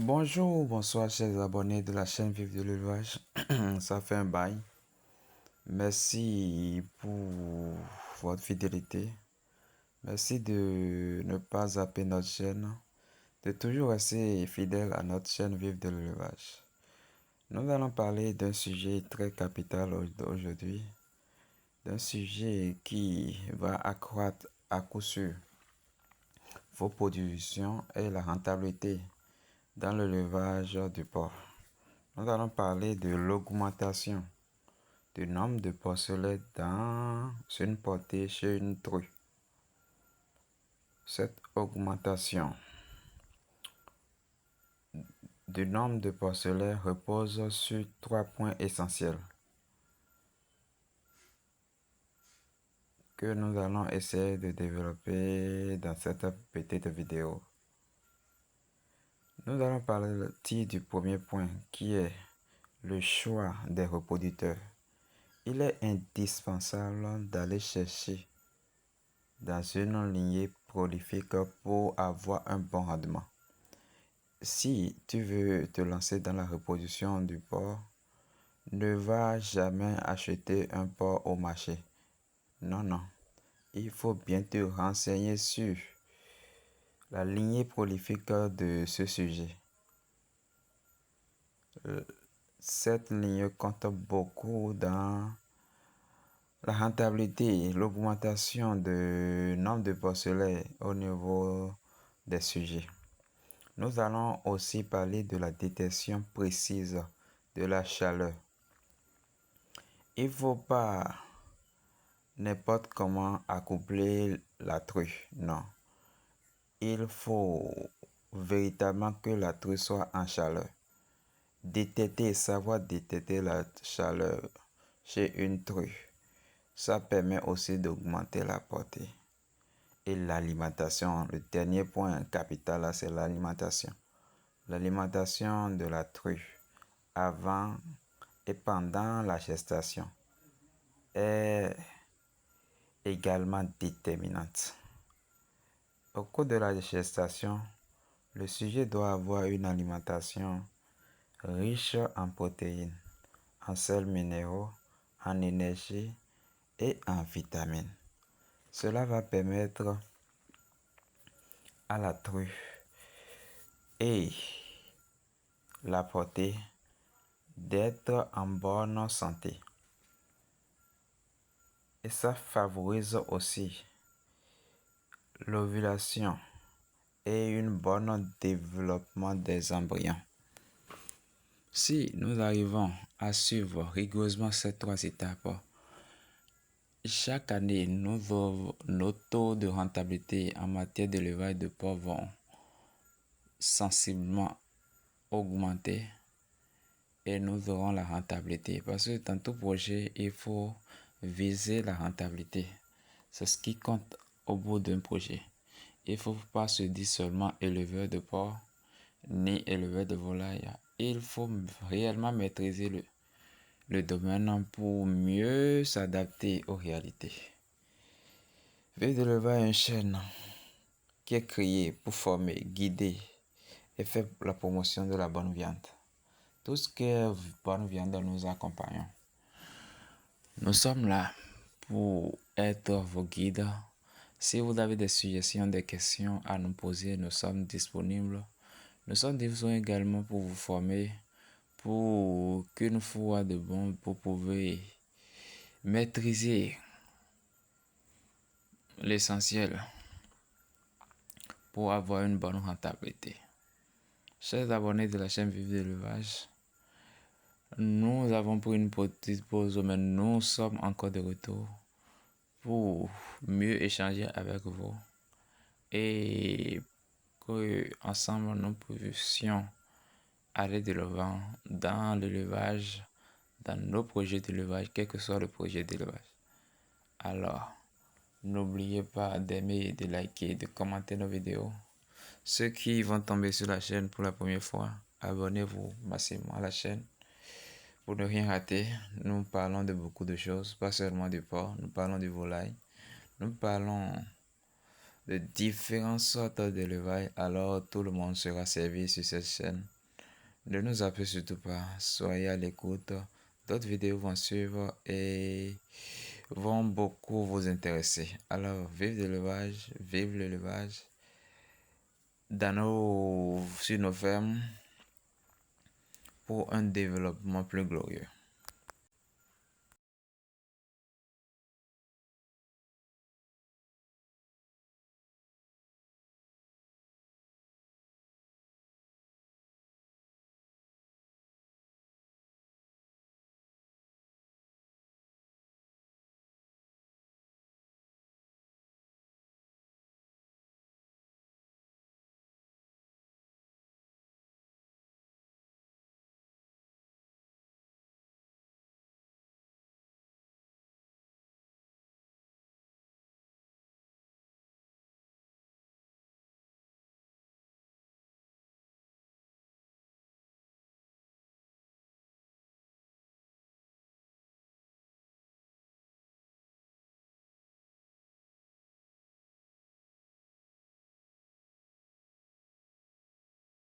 Bonjour, bonsoir chers abonnés de la chaîne Vive de l'élevage. Ça fait un bail. Merci pour votre fidélité. Merci de ne pas zapper notre chaîne, de toujours rester fidèle à notre chaîne Vive de l'élevage. Nous allons parler d'un sujet très capital aujourd'hui, d'un sujet qui va accroître à coup sûr vos productions et la rentabilité dans l'élevage du porc. Nous allons parler de l'augmentation du nombre de porcelets dans une portée chez une truie. Cette augmentation du nombre de porcelets repose sur 3 points essentiels que nous allons essayer de développer dans cette petite vidéo. Nous allons parler du premier point qui est le choix des reproducteurs. Il est indispensable d'aller chercher dans une lignée prolifique pour avoir un bon rendement. Si tu veux te lancer dans la reproduction du porc, ne va jamais acheter un porc au marché. Non. Il faut bien te renseigner sur la lignée prolifique de ce sujet. Cette ligne compte beaucoup dans la rentabilité, l'augmentation du nombre de porcelets au niveau des sujets. Nous allons aussi parler de la détection précise de la chaleur. Il ne faut pas n'importe comment accoupler la truie, non. Il faut véritablement que la truie soit en chaleur. Savoir détecter la chaleur chez une truie, ça permet aussi d'augmenter la portée. Et l'alimentation, le dernier point capital, c'est l'alimentation. L'alimentation de la truie avant et pendant la gestation est également déterminante. Au cours de la gestation, le sujet doit avoir une alimentation riche en protéines, en sels minéraux, en énergie et en vitamines. Cela va permettre à la truie et la portée d'être en bonne santé. Et ça favorise aussi l'ovulation et un bon développement des embryons. Si nous arrivons à suivre rigoureusement ces 3 étapes, chaque année, nos taux de rentabilité en matière d'élevage de porc vont sensiblement augmenter et nous aurons la rentabilité. Parce que dans tout projet, il faut viser la rentabilité. C'est ce qui compte au bout d'un projet. Il ne faut pas se dire seulement éleveur de porc ni éleveur de volaille. Il faut réellement maîtriser le domaine pour mieux s'adapter aux réalités. Vive de l'élevage est une chaîne qui est créée pour former, guider et faire la promotion de la bonne viande. Tout ce qui est bonne viande, nous accompagnons. Nous sommes là pour être vos guides. Si vous avez des suggestions, des questions à nous poser, nous sommes disponibles. Nous sommes disponibles également pour vous former, pour qu'une fois de bon, pour pouvoir maîtriser l'essentiel pour avoir une bonne rentabilité. Chers abonnés de la chaîne Vive de l'élevage, nous avons pris une petite pause, mais nous sommes encore de retour pour mieux échanger avec vous et que ensemble nous puissions aller de l'avant dans l'élevage, dans nos projets d'élevage, quel que soit le projet d'élevage. Alors, n'oubliez pas d'aimer, de liker, de commenter nos vidéos. Ceux qui vont tomber sur la chaîne pour la première fois, abonnez-vous massivement à la chaîne pour ne rien rater. Nous parlons de beaucoup de choses, pas seulement du porc, nous parlons du volaille, nous parlons de différentes sortes d'élevage, alors tout le monde sera servi sur cette chaîne. Ne nous appelez surtout pas, soyez à l'écoute. D'autres vidéos vont suivre et vont beaucoup vous intéresser. Alors, vive l'élevage sur nos fermes pour un développement plus glorieux.